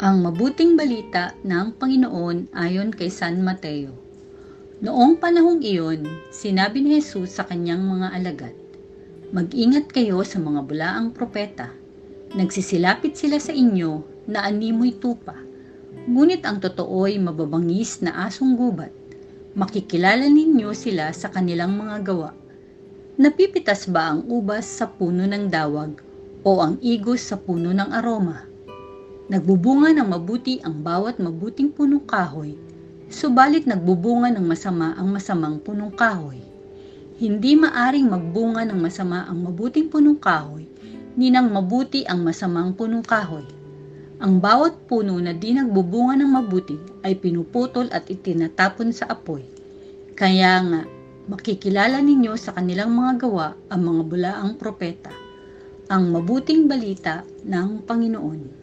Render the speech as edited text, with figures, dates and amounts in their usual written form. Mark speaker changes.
Speaker 1: Ang mabuting balita ng Panginoon ayon kay San Mateo. Noong panahong iyon, sinabi ni Jesus sa kanyang mga alagad, "Mag-ingat kayo sa mga bulaang propeta. Nagsisilapit sila sa inyo na animoy tupa, ngunit ang totoo'y mababangis na asong gubat. Makikilala ninyo sila sa kanilang mga gawa. Napipitas ba ang ubas sa puno ng dawag o ang igos sa puno ng aroma? Nagbubunga ng mabuti ang bawat mabuting punong kahoy, subalit nagbubunga ng masama ang masamang punong kahoy. Hindi maaring magbunga ng masama ang mabuting punong kahoy, ni ng mabuti ang masamang punong kahoy. Ang bawat puno na di nagbubunga ng mabuti ay pinuputol at itinatapon sa apoy. Kaya nga, makikilala ninyo sa kanilang mga gawa ang mga bulaang propeta." Ang mabuting balita ng Panginoon.